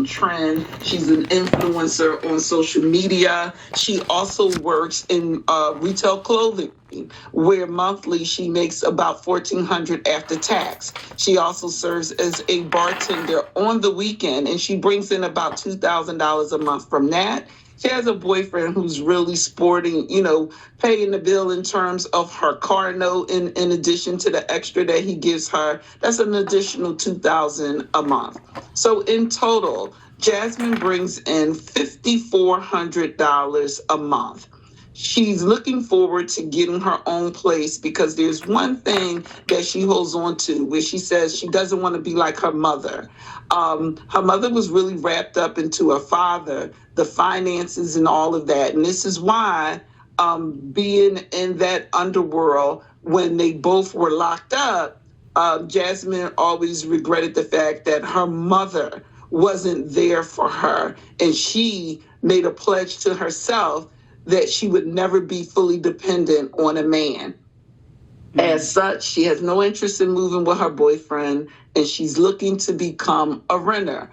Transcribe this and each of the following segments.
trend. She's an influencer on social media. She also works in retail clothing, where monthly she makes about 1,400 after tax. She also serves as a bartender on the weekend, and she brings in about $2,000 a month from that. She has a boyfriend who's really sporting, paying the bill in terms of her car note in addition to the extra that he gives her. That's an additional 2,000 a month. So in total, Jasmine brings in $5,400 a month. She's looking forward to getting her own place because there's one thing that she holds on to where she says she doesn't want to be like her mother. Her mother was really wrapped up into her father, the finances and all of that. And this is why being in that underworld when they both were locked up, Jasmine always regretted the fact that her mother wasn't there for her. And she made a pledge to herself that she would never be fully dependent on a man. As such, she has no interest in moving with her boyfriend, and she's looking to become a renter.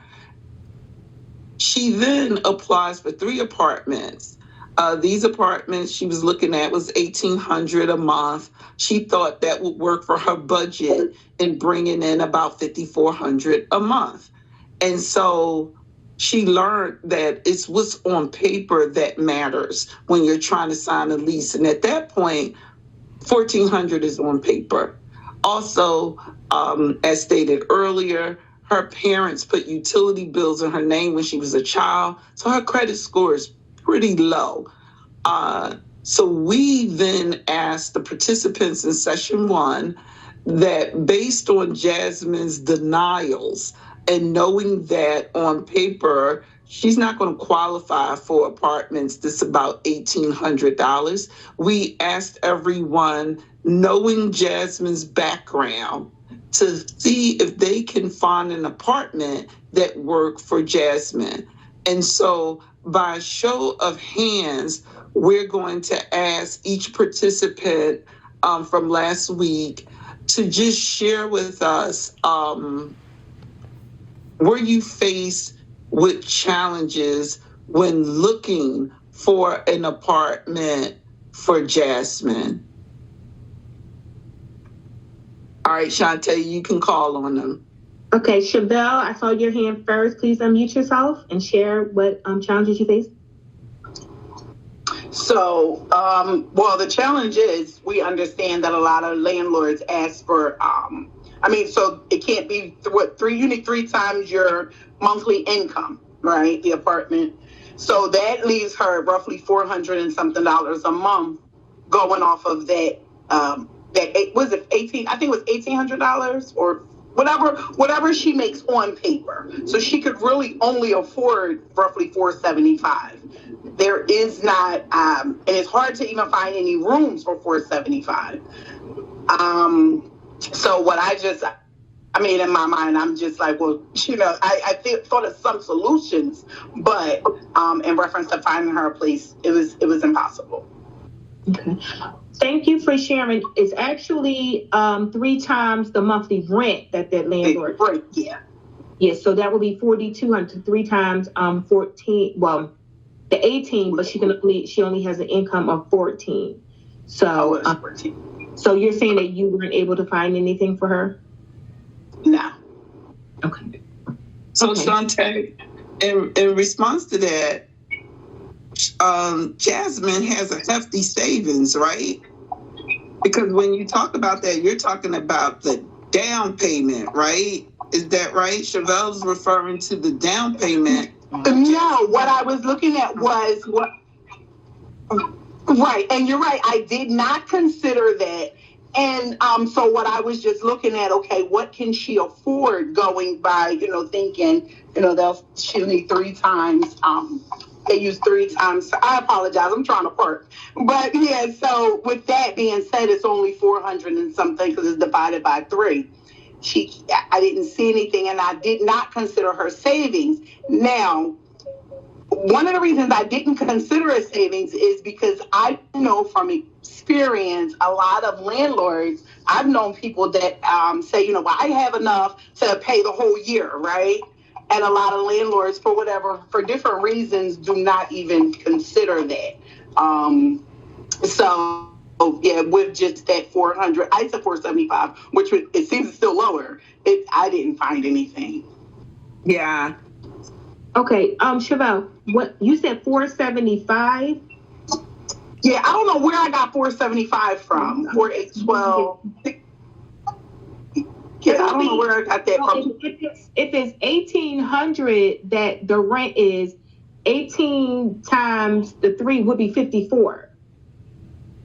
She then applies for 3 apartments. These apartments she was looking at was $1,800 a month. She thought that would work for her budget in bringing in about $5,400 a month. And so she learned that it's what's on paper that matters when you're trying to sign a lease. And at that point, 1,400 is on paper. Also, as stated earlier, her parents put utility bills in her name when she was a child, so her credit score is pretty low. So we then asked the participants in session 1 that based on Jasmine's denials and knowing that on paper she's not going to qualify for apartments that's about $1,800, we asked everyone, knowing Jasmine's background, to see if they can find an apartment that worked for Jasmine. And so by show of hands, we're going to ask each participant from last week to just share with us, were you faced with challenges when looking for an apartment for Jasmine? All right, Shantae, you can call on them. Okay, Chevelle, I saw your hand first. Please unmute yourself and share what challenges you faced. So, well, the challenge is we understand that a lot of landlords ask for, so it can't be you need 3 times your monthly income, right? The apartment. So that leaves her roughly $400 and something a month going off of that. Was it 18? I think it was $1,800 or whatever she makes on paper. So she could really only afford roughly $475. There is not, and it's hard to even find any rooms for $475. So what in my mind, I'm just like, well, I thought of some solutions, but in reference to finding her a place, it was impossible. Okay. Thank you for sharing. It's actually 3 times the monthly rent that landlord. Right. Yeah. Yeah. So that would be $4,200. 3 times 14. Well, the 18, but she only has an income of 14. So 14. So you're saying that you weren't able to find anything for her? No. Okay. So Shantae, in response to that, Jasmine has a hefty savings, right? Because when you talk about that, you're talking about the down payment, right? Is that right? Chevelle's referring to the down payment. No, what I was looking at was what. Right, and you're right. I did not consider that. And so what I was just looking at, okay, what can she afford going by, thinking, she'll need 3 times. They use 3 times. I apologize. I'm trying to park. But yeah, so with that being said, it's only 400 and something because it's divided by 3. I didn't see anything, and I did not consider her savings. Now, one of the reasons I didn't consider a savings is because I know from experience, a lot of landlords, I've known people that say, well, I have enough to pay the whole year, right? And a lot of landlords, for different reasons, do not even consider that. So yeah, with just that 400, I said 475, which it seems still lower. I didn't find anything. Yeah. Okay, Chevelle, what you said 475? Yeah, I don't know where I got 475 from. 4812. Yeah, I don't know where I got that from. If it's 1,800, that the rent is 18 times the 3 would be 54.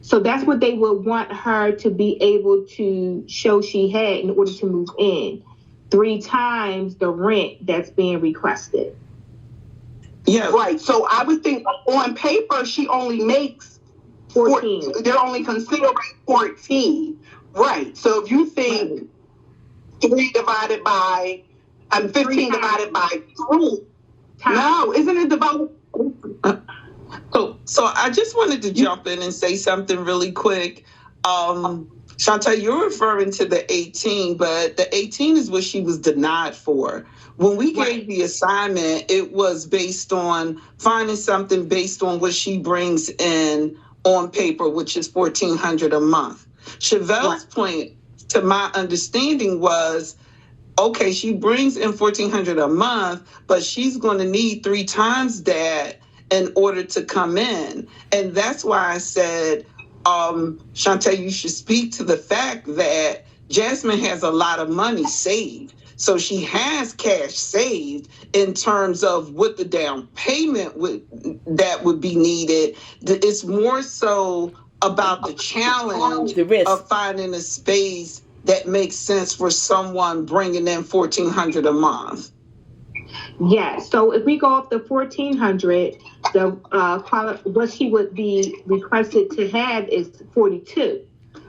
So that's what they would want her to be able to show she had in order to move in. 3 times the rent that's being requested. Yeah, right. So I would think on paper she only makes 14. They're only considering 14. Right. So if you think 3 divided by 15 divided by 3. No, isn't it divided? So I just wanted to jump in and say something really quick. Chantal, you're referring to the 18, but the 18 is what she was denied for. When we gave the assignment, it was based on finding something based on what she brings in on paper, which is $1,400 a month. Chevelle's point, to my understanding, was, okay, she brings in $1,400 a month, but she's going to need 3 times that in order to come in. And that's why I said, Chantal, you should speak to the fact that Jasmine has a lot of money saved. So she has cash saved in terms of what the down payment that would be needed. It's more so about the challenge of finding a space that makes sense for someone bringing in $1,400 a month. Yeah, so if we go off the 1,400, what she would be requested to have is 42.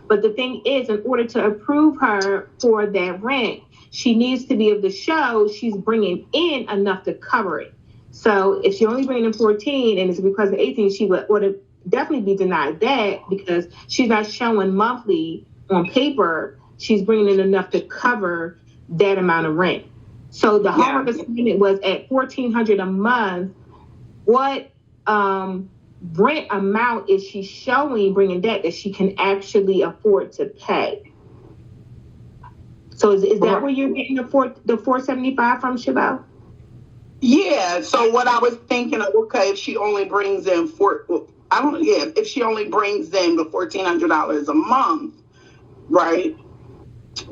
But the thing is, in order to approve her for that rent, she needs to be able to show she's bringing in enough to cover it. So if she only bringing in 14 and it's because of 18, she would definitely be denied that because she's not showing monthly on paper she's bringing in enough to cover that amount of rent. So the homework assignment was at $1,400 a month. What rent amount is she showing bringing that she can actually afford to pay? So is that where you're getting the 475 from, Chevelle? Yeah. So what I was thinking of, okay, if she only brings in if she only brings in the $1,400 a month, right?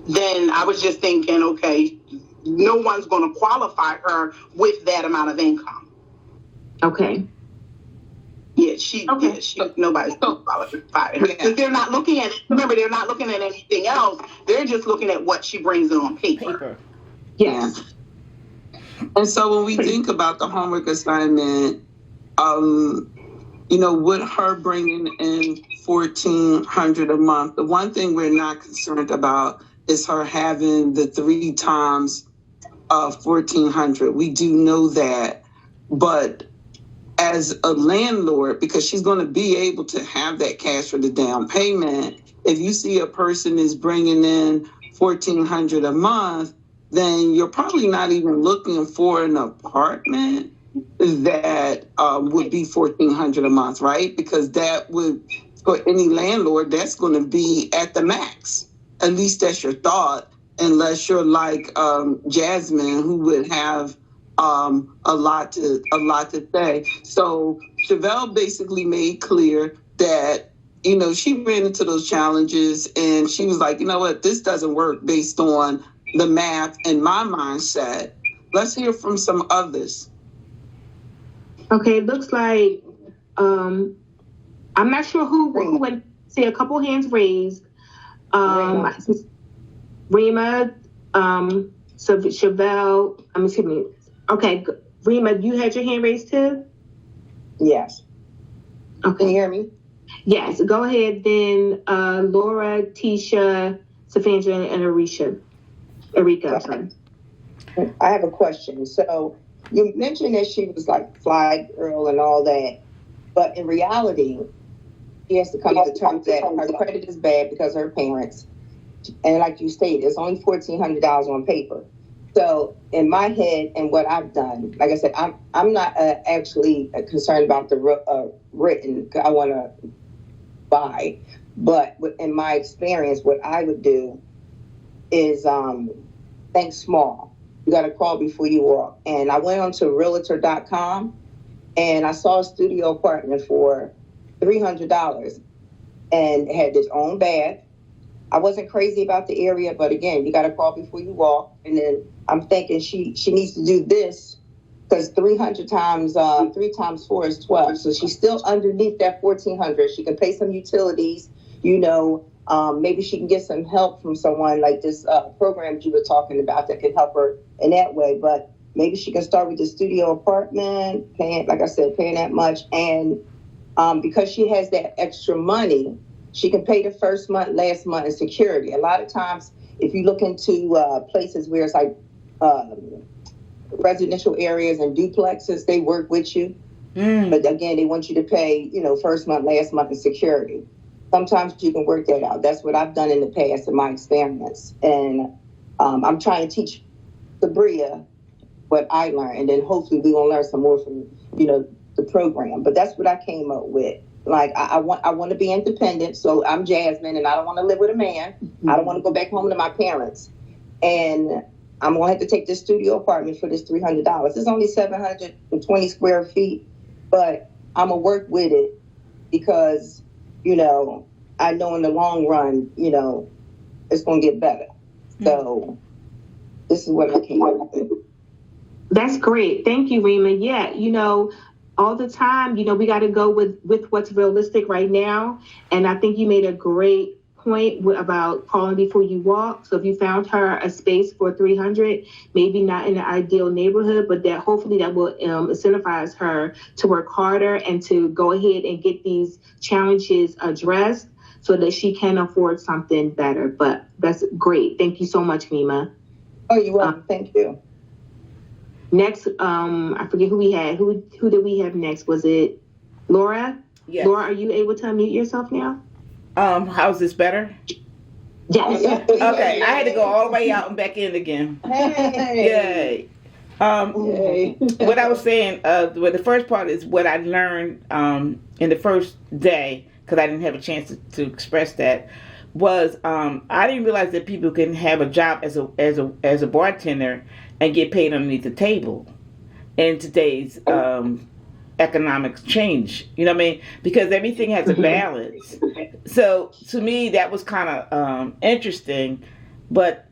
Then I was just thinking, okay, no one's going to qualify her with that amount of income. Okay. Yeah, nobody's going to qualify her. Because they're not looking at it. Remember, they're not looking at anything else. They're just looking at what she brings in on paper. Yes. And so when we think about the homework assignment, with her bringing in $1,400 a month, the one thing we're not concerned about is her having the 3 times of $1,400. We do know that, but as a landlord, because she's going to be able to have that cash for the down payment, if you see a person is bringing in $1,400 a month, then you're probably not even looking for an apartment that would be $1,400 a month, right? Because that would, for any landlord, that's going to be at the max. At least that's your thought, unless you're like Jasmine, who would have a lot to say. So Chevelle basically made clear that, she ran into those challenges and she was like, you know what, this doesn't work based on the math and my mindset. Let's hear from some others. Okay, it looks like I'm not sure who went. See a couple hands raised. Rima, so Chevelle. Excuse me. Okay, Rima, you had your hand raised too. Yes. Okay. Can you hear me? Yes. Go ahead. Then Laura, Tisha, Safandra, and Erika. Sorry. I have a question. So you mentioned that she was like fly girl and all that, but in reality, she has to come to terms that her credit is bad because of her parents. And like you stated, it's only $1,400 on paper. So in my head and what I've done, like I said, I'm not actually concerned about the written. I want to buy, but in my experience, what I would do is think small. You got to crawl before you walk. And I went onto realtor.com and I saw a studio apartment for $300 and it had its own bath. I wasn't crazy about the area, but again, you got to crawl before you walk. And then I'm thinking she needs to do this because 300 times 3 times 4 is 12. So she's still underneath that 1,400. She can pay some utilities, maybe she can get some help from someone like this program you were talking about that can help her in that way. But maybe she can start with the studio apartment, paying that much. And because she has that extra money, she can pay the first month, last month in security. A lot of times, if you look into places where it's like residential areas and duplexes, they work with you. But again, they want you to pay, first month, last month in security. Sometimes you can work that out. That's what I've done in the past in my experience. And I'm trying to teach Sabria what I learned. And then hopefully we will learn some more from, the program. But that's what I came up with. Like, I want to be independent. So I'm Jasmine and I don't want to live with a man. I don't want to go back home to my parents. And I'm going to have to take this studio apartment for this $300. It's only 720 square feet, but I'm going to work with it because, I know in the long run, it's going to get better. So this is what I came up with. That's great. Thank you, Rima. Yeah, all the time, we got to go with what's realistic right now. And I think you made a great point about calling before you walk. So if you found her a space for 300, maybe not in the ideal neighborhood, but that hopefully that will incentivize her to work harder and to go ahead and get these challenges addressed so that she can afford something better. But that's great. Thank you so much, Rima. Oh, you're welcome. Thank you. Next, I forget who we had. Who did we have next? Was it Laura? Yes. Laura, are you able to unmute yourself now? How's this better? Yes. Okay, I had to go all the way out and back in again. Hey. Yay. What I was saying, the first part is what I learned in the first day, because I didn't have a chance to express that, was I didn't realize that people can have a job as a bartender and get paid underneath the table in today's economic change. You know what I mean? Because everything has a balance. So to me, that was kind of interesting. But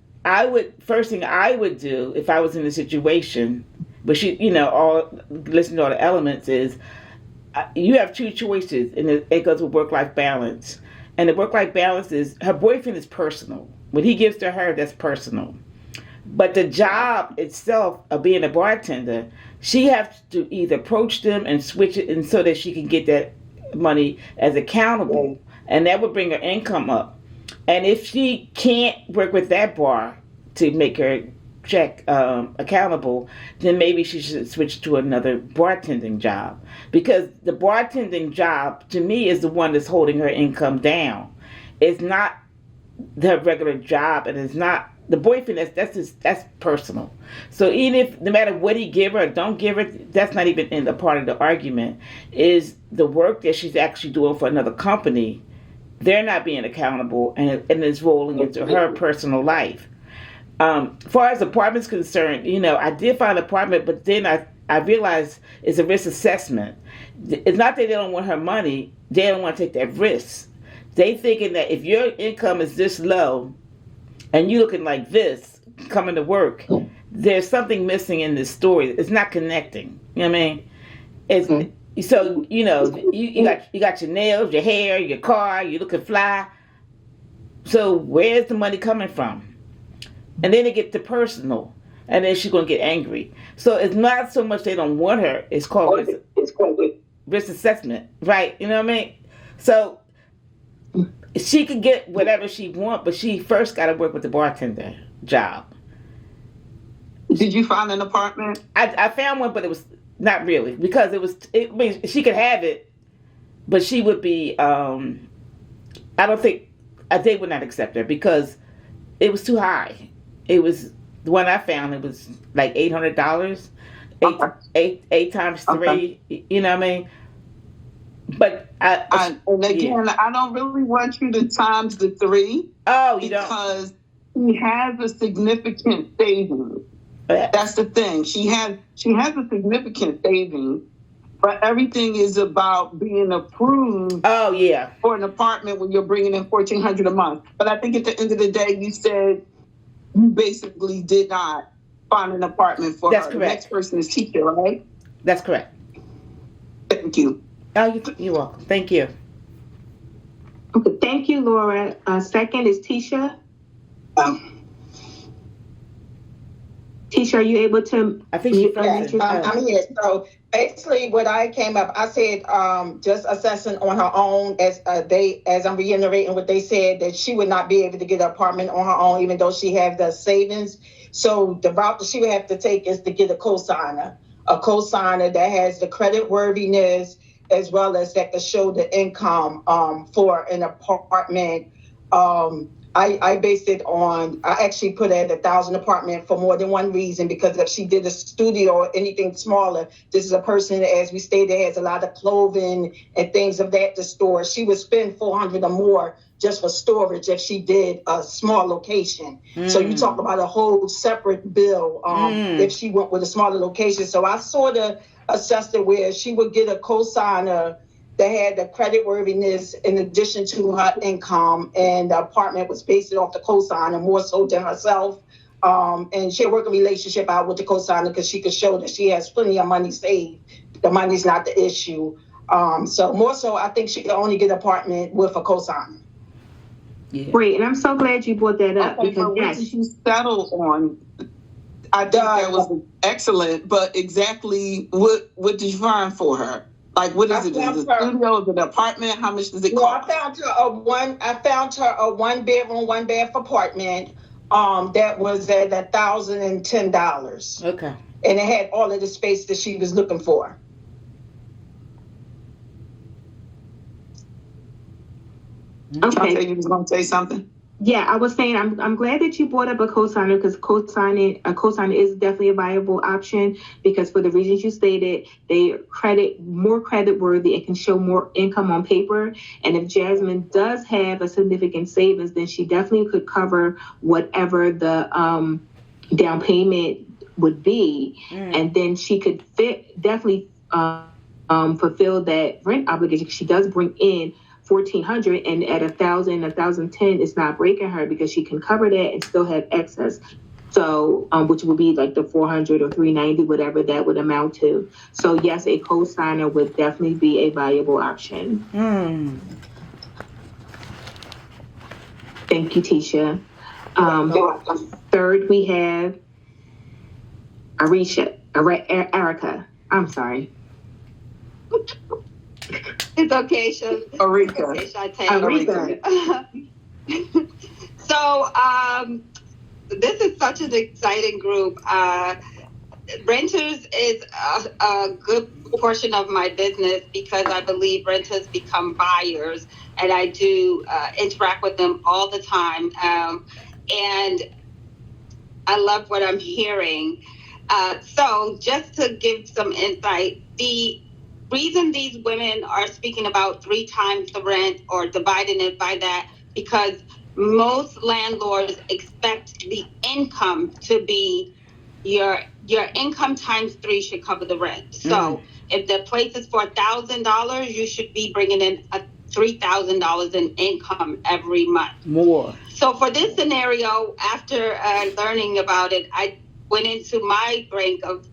first thing I would do if I was in a situation, but listen to all the elements is, you have two choices, and it goes with work-life balance. And the work-life balance is, her boyfriend is personal. What he gives to her, that's personal. But the job itself of being a bartender, she has to either approach them and switch it and so that she can get that money as accountable. And that would bring her income up. And if she can't work with that bar to make her check accountable, then maybe she should switch to another bartending job. Because the bartending job, to me, is the one that's holding her income down. It's not the regular job, and it's not the boyfriend. That's personal. So even if, no matter what he give her or don't give her, that's not even in the part of the argument. Is the work that she's actually doing for another company, they're not being accountable, and it's rolling into her personal life. As far as apartment's concerned, I did find an apartment, but then I realized it's a risk assessment. It's not that they don't want her money; they don't want to take that risk. They thinking that if your income is this low, and you looking like this, coming to work, there's something missing in this story. It's not connecting. You know what I mean? It's so you got your nails, your hair, your car. You looking fly. So where's the money coming from? And then it gets to personal, and then she's gonna get angry. So it's not so much they don't want her; it's called risk assessment, right? You know what I mean? So she could get whatever she wants, but she first got to work with the bartender job. Did you find an apartment? I found one, but it was not really, because I mean, she could have it, but she would be. I don't think they would not accept her because it was too high. It was The one I found, it was like $800. Eight times three. Okay. You know what I mean? But and again, I don't really want you to times the 3. Oh, you because she has a significant savings. That's the thing. She has a significant savings, but everything is about being approved. Oh yeah. For an apartment when you're bringing in $1,400 a month. But I think at the end of the day, you said you basically did not find an apartment for That's her. correct. The next person is Tisha, right? That's correct. Thank you. Oh, you're welcome. Thank you. Okay, thank you, Laura. Second is Tisha. Tisha, are you able to? I think she's I'm here. So basically, what I came up, I said, just assessing on her own, as I'm reiterating what they said, that she would not be able to get an apartment on her own, even though she has the savings. So the route that she would have to take is to get a cosigner that has the credit worthiness, as well as that can show the income for an apartment. I based it on, I actually put it at $1,000 apartment for more than one reason, because if she did a studio or anything smaller, this is a person, as we stated, has a lot of clothing and things of that to store. She would spend $400 or more just for storage if she did a small location. So you talk about a whole separate bill if she went with a smaller location. So I sort of assessed it where she would get a cosigner that had the credit worthiness in addition to her income, and the apartment was based off the cosigner more so than herself. And she'll work a relationship out with the cosigner because she could show that she has plenty of money saved. The money's not the issue. So more so, I think she could only get an apartment with a cosigner. Yeah. Great, and I'm so glad you brought that up. Okay, because what did you settle on? I think that was excellent, but exactly what did you find for her? Like, what is it? Is it a studio? Is it an apartment? How much does it cost? I found her a 1-bedroom, 1-bath apartment. That was at $1,010. Okay. And it had all of the space that she was looking for. Okay, you was going to say something? Yeah, I was saying I'm glad that you brought up a cosigner, because a cosigner is definitely a viable option, because for the reasons you stated, they more credit worthy and can show more income on paper. And if Jasmine does have a significant savings, then she definitely could cover whatever the down payment would be, and then she could definitely fulfill that rent obligation. She does bring in $1,400, and at $1,010, it's not breaking her, because she can cover that and still have excess. So, which would be like the $400 or $390, whatever that would amount to. So, yes, a co-signer would definitely be a viable option. Thank you, Tisha. Third, we have Erica. I'm sorry. It's okay, Aretha. So, this is such an exciting group. Renters is a good portion of my business, because I believe renters become buyers, and I do interact with them all the time. And I love what I'm hearing. So just to give some insight, the reason these women are speaking about 3 times the rent or dividing it by that, because most landlords expect the income to be your income times 3 should cover the rent. So if the place is for $1,000, you should be bringing in $3,000 in income every month. More. So for this scenario, after learning about it, I went into my bank of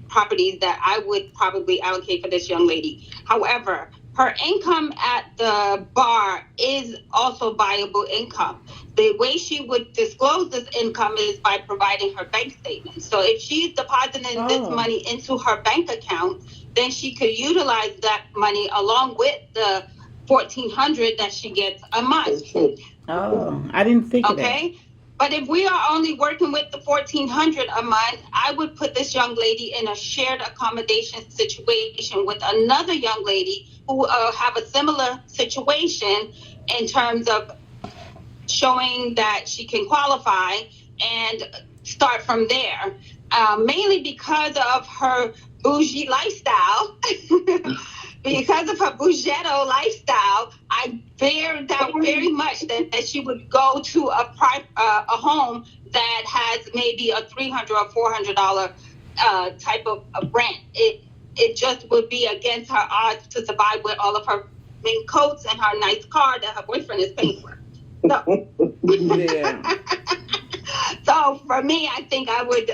properties that I would probably allocate for this young lady. However, her income at the bar is also viable income. The way she would disclose this income is by providing her bank statement. So if she's depositing this money into her bank account, then she could utilize that money along with the $1,400 that she gets a month. Oh, I didn't think of that. Okay. But if we are only working with the $1,400 a month, I would put this young lady in a shared accommodation situation with another young lady who have a similar situation in terms of showing that she can qualify, and start from there. Mainly because of her bougie lifestyle. Because of her bougetto lifestyle, I doubt very much that she would go to a home that has maybe a $300 or $400 type of rent. It just would be against her odds to survive with all of her mink coats and her nice car that her boyfriend is paying for. So, Yeah. so for me, I think I would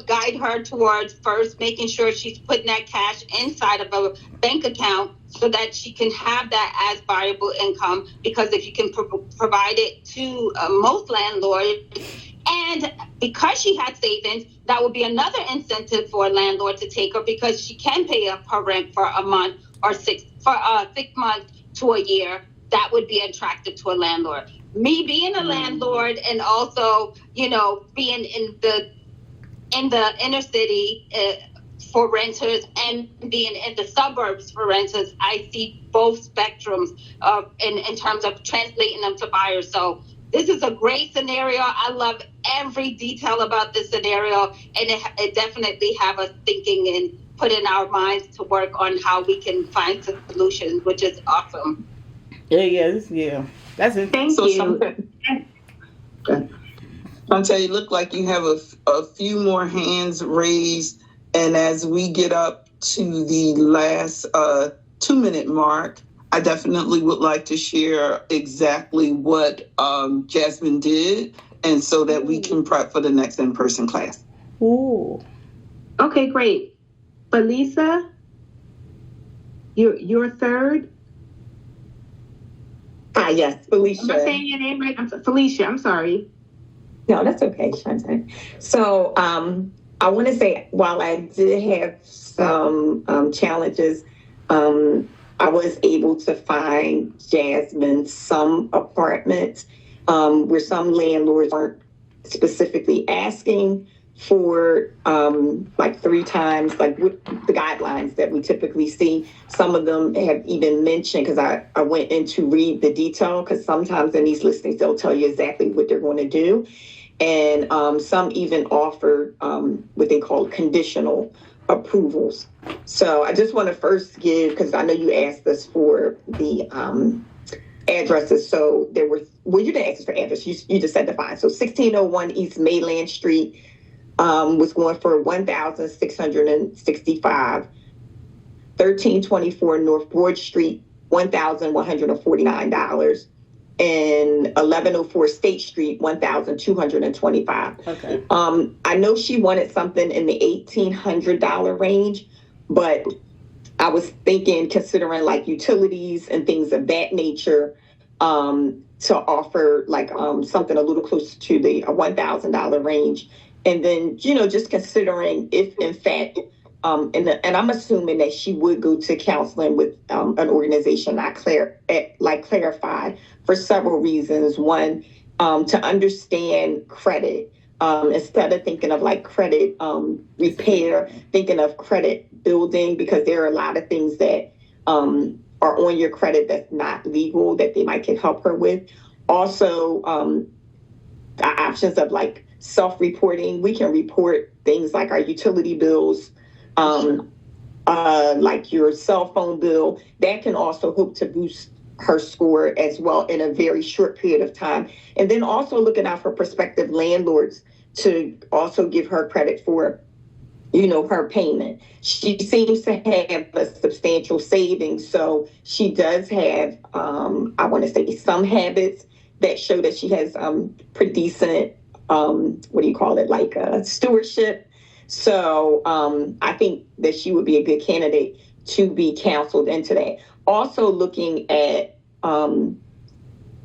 guide her towards first making sure she's putting that cash inside of a bank account so that she can have that as variable income. Because if you can provide it to most landlords, and because she had savings, that would be another incentive for a landlord to take her, because she can pay up her rent for a month or 6 months to a year. That would be attractive to a landlord. Me being a landlord and also, being in the inner city for renters and being in the suburbs for renters, I see both spectrums in terms of translating them to buyers. So this is a great scenario. I love every detail about this scenario, and it definitely have us thinking and putting our minds to work on how we can find solutions, which is awesome. Yeah. That's it. Thank So you. Shantae, you look like you have a few more hands raised. And as we get up to the last 2-minute mark, I definitely would like to share exactly what Jasmine did, and so that we can prep for the next in-person class. Ooh. Okay, great. Felisa, you're third. Yes, Felicia. Am I saying your name right? Felicia, I'm sorry. No, that's okay, Shantae. So I want to say, while I did have some challenges, I was able to find Jasmine some apartments where some landlords aren't specifically asking for like 3 times, like what the guidelines that we typically see. Some of them have even mentioned, because I went in to read the detail, because sometimes in these listings they'll tell you exactly what they're going to do. And some even offer what they call conditional approvals. So I just want to first give, because I know you asked us for the addresses. So there were, well, you didn't ask us for address, you just said the fine. So 1601 East Mainland Street was going for $1,665. 1324 North Broad Street, $1,149. And 1104 State Street, $1,225. Okay. I know she wanted something in the $1,800 range, but I was thinking, considering like utilities and things of that nature, to offer like something a little closer to the $1,000 range. And then, just considering if in fact, and I'm assuming that she would go to counseling with an organization like Clarify, for several reasons. One, to understand credit, instead of thinking of like credit repair, thinking of credit building, because there are a lot of things that are on your credit that's not legal that they might can help her with. Also, the options of like self-reporting. We can report things like our utility bills, like your cell phone bill. That can also hope to boost her score as well in a very short period of time. And then also looking out for prospective landlords to also give her credit for, her payment. She seems to have a substantial savings. So she does have, I want to say, some habits that show that she has pretty decent, like stewardship. So I think that she would be a good candidate to be counseled into that. Also looking at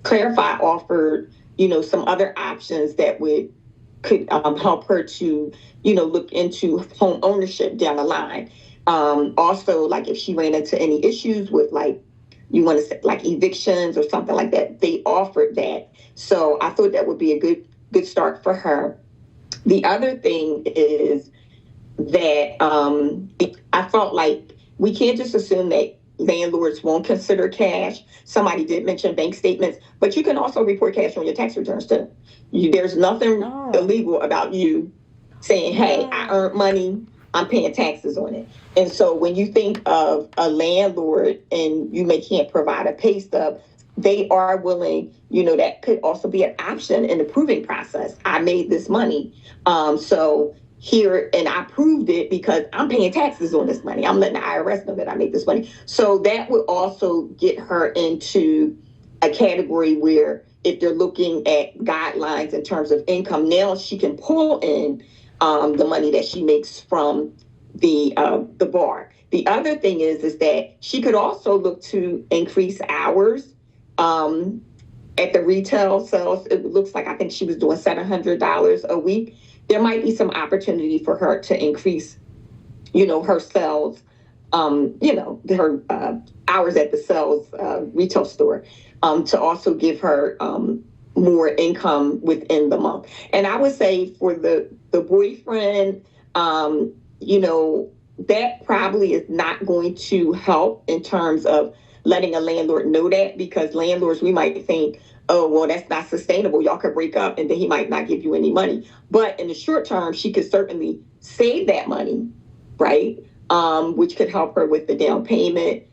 Clarify offered, some other options that could help her to, look into home ownership down the line. Also, like if she ran into any issues with like, you want to say like evictions or something like that, they offered that. So I thought that would be a good start for her. The other thing is that I felt like we can't just assume that landlords won't consider cash. Somebody did mention bank statements, but you can also report cash on your tax returns too. There's nothing illegal about you saying, hey, I earned money, I'm paying taxes on it. And so when you think of a landlord and can't provide a pay stub, they are willing, that could also be an option in the proving process. I made this money. So here, and I proved it because I'm paying taxes on this money. I'm letting the IRS know that I made this money. So that would also get her into a category where if they're looking at guidelines in terms of income, now she can pull in the money that she makes from the bar. The other thing is that she could also look to increase hours at the retail sales. It looks like I think she was doing $700 a week. There might be some opportunity for her to increase, her sales, her hours at the sales retail store to also give her more income within the month. And I would say for the boyfriend, that probably is not going to help in terms of letting a landlord know that, because landlords, we might think, oh, well, that's not sustainable. Y'all could break up and then he might not give you any money. But in the short term, she could certainly save that money, right? Which could help her with the down payment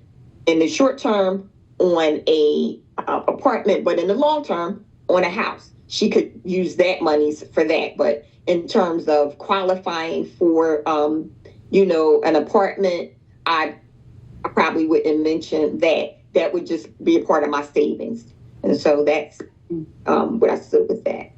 in the short term on a apartment, but in the long term on a house. She could use that money for that. But in terms of qualifying for, an apartment, I probably wouldn't mention that. That would just be a part of my savings. And so that's what I stood with that.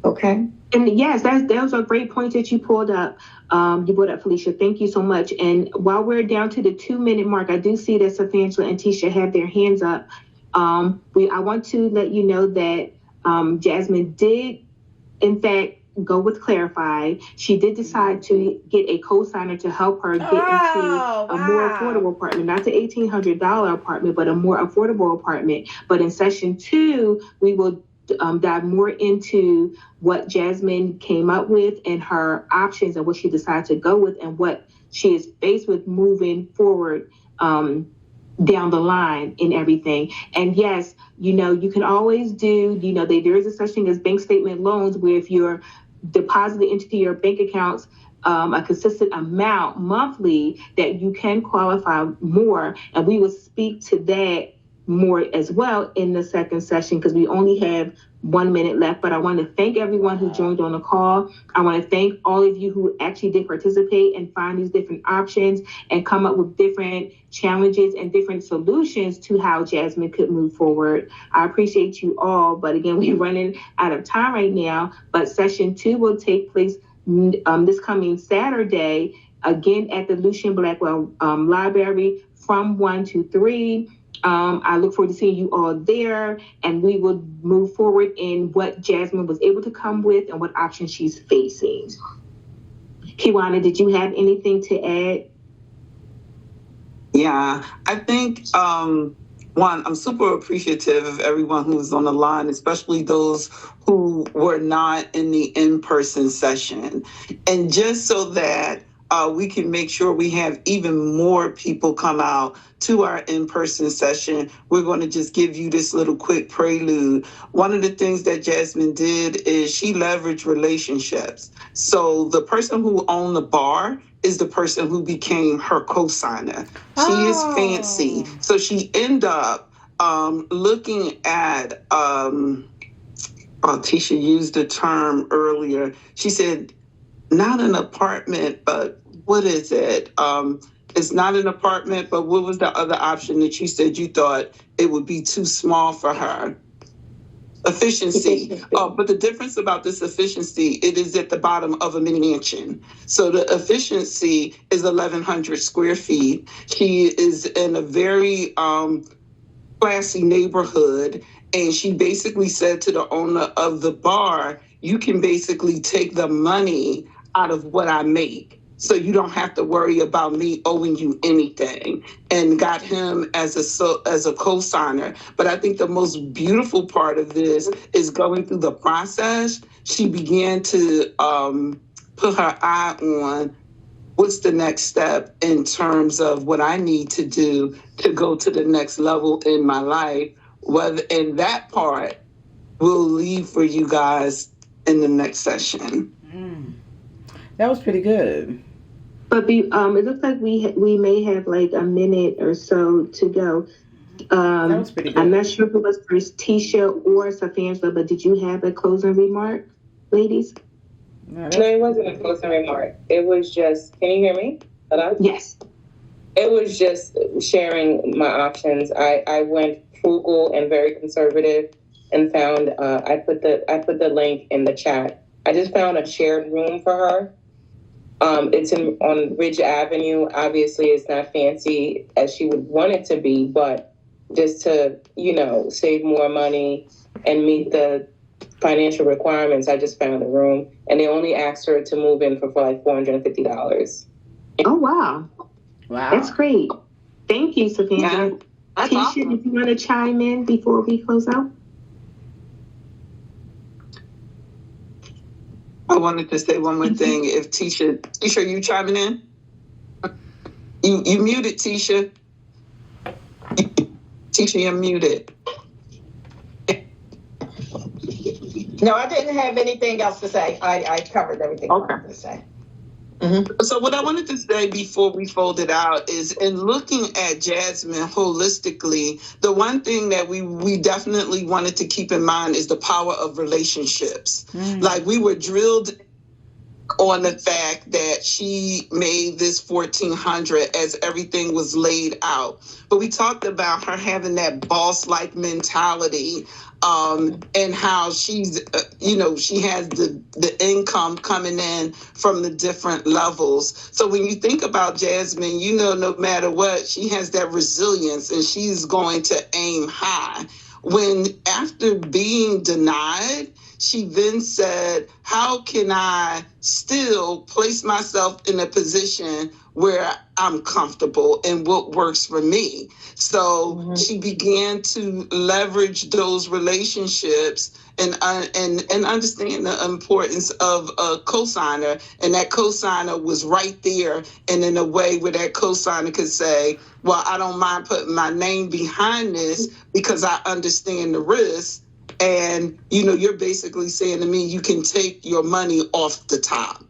Okay. And yes, those are great points that you pulled up. Felicia. Thank you so much. And while we're down to the 2-minute mark, I do see that Safangela and Tisha have their hands up. I want to let you know that Jasmine did, in fact, go with Clarify. She did decide to get a co-signer to help her get into a more affordable apartment, not the $1,800 apartment, but a more affordable apartment. But in session 2, we will dive more into what Jasmine came up with and her options and what she decided to go with and what she is faced with moving forward down the line in everything. And yes, you can always do, there is a such thing as bank statement loans where if you're deposited into your bank accounts a consistent amount monthly, that you can qualify more. And we will speak to that more as well in the second session because we only have 1 minute left. But I want to thank everyone who joined on the call. I want to thank all of you who actually did participate and find these different options and come up with different challenges and different solutions to how Jasmine could move forward. I appreciate you all. But again, we're running out of time right now. But session 2 will take place this coming Saturday, again at the Lucian Blackwell Library from 1 to 3. I look forward to seeing you all there, and we will move forward in what Jasmine was able to come with and what options she's facing. Kiwana, did you have anything to add? Yeah, I think, one, I'm super appreciative of everyone who was on the line, especially those who were not in the in-person session. And just so that we can make sure we have even more people come out to our in-person session, we're going to just give you this little quick prelude. One of the things that Jasmine did is she leveraged relationships. So the person who owned the bar is the person who became her co-signer. She is fancy. So she ended up looking at, Tisha used the term earlier. She said, not an apartment, but what is it? It's not an apartment, but what was the other option that you said you thought it would be too small for her? Efficiency. But the difference about this efficiency, it is at the bottom of a mini mansion. So the efficiency is 1,100 square feet. She is in a very classy neighborhood. And she basically said to the owner of the bar, you can basically take the money out of what I make. So you don't have to worry about me owing you anything, and got him as a co-signer. But I think the most beautiful part of this is going through the process. She began to put her eye on what's the next step in terms of what I need to do to go to the next level in my life. Whether in that part we'll leave for you guys in the next session. That was pretty good. But it looks like we may have like a minute or so to go. That was pretty good. I'm not sure if it was first Tisha or Safangela, but did you have a closing remark, ladies? No, it wasn't a closing remark. It was just, can you hear me? Hello? Yes. It was just sharing my options. I went frugal and very conservative and found, I put the link in the chat. I just found a shared room for her. It's on Ridge Avenue. Obviously, it's not fancy as she would want it to be, but just to, save more money and meet the financial requirements, I just found a room. And they only asked her to move in for like $450. Oh, wow. Wow. That's great. Thank you, Savannah. That's Tisha, awesome. if you want to chime in before we close out? I wanted to say one more thing. If Tisha, you chiming in? You muted, Tisha. Tisha, you're muted. No, I didn't have anything else to say. I covered everything I wanted to say. Mm-hmm. So what I wanted to say before we fold it out is in looking at Jasmine holistically, the one thing that we definitely wanted to keep in mind is the power of relationships. Like we were drilled on the fact that she made this 1400 as everything was laid out. But we talked about her having that boss-like mentality, and how she's, she has the income coming in from the different levels. So when you think about Jasmine, no matter what, she has that resilience and she's going to aim high. When after being denied, she then said, how can I still place myself in a position where I'm comfortable and what works for me? So she began to leverage those relationships and understand the importance of a cosigner. And that cosigner was right there, and in a way where that cosigner could say, well, I don't mind putting my name behind this because I understand the risk. And, you're basically saying to me, you can take your money off the top.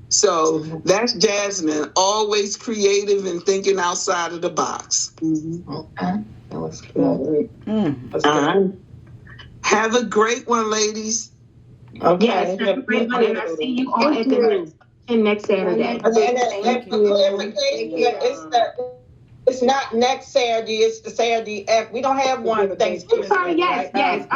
So that's Jasmine, always creative and thinking outside of the box. Okay. That was good. All right. Have a great one, ladies. Okay. Yes, have a great one. And I'll see you all at the next Saturday. And for clarification, it's not next Saturday, it's the Saturday after. We don't have one for Thanksgiving. I'm sorry, yes. Yes.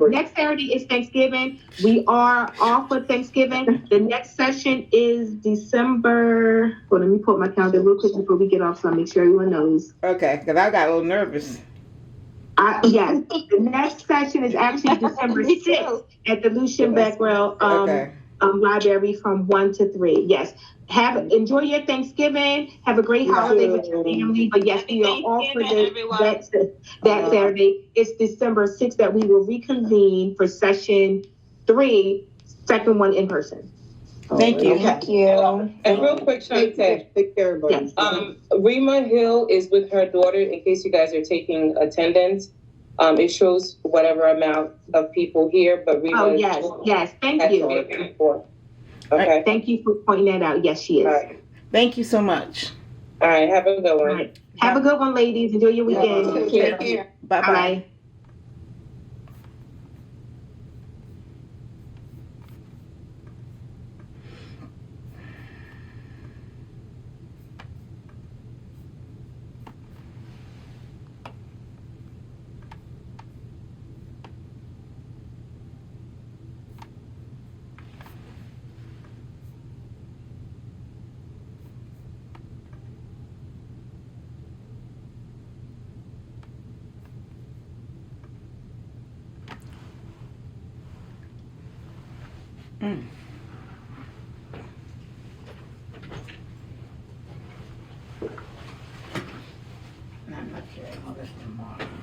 Next Saturday is Thanksgiving. We are off for Thanksgiving. The next session is December. Well, let me put my calendar real quick before we get off so I make sure everyone knows. Okay, because I got a little nervous. Yes, the next session is actually December 6th at the Lucian Beckwell Library from 1 to 3. Yes. Enjoy your Thanksgiving. Have a great holiday with your family. But yes, we are all for that Saturday. It's December 6th that we will reconvene for session 3, second one in person. Thank you. Thank you. And real quick, Shantae. Take care, everybody. Yes. Rima Hill is with her daughter, in case you guys are taking attendance. It shows whatever amount of people here, but Rima yes. Thank you. Okay. Thank you for pointing that out. Yes, she is. All right. Thank you so much. All right. Have a good one. All right. Have a good one, ladies. Enjoy your weekend. Take care. Bye-bye. Bye. I'm not carrying all this tomorrow.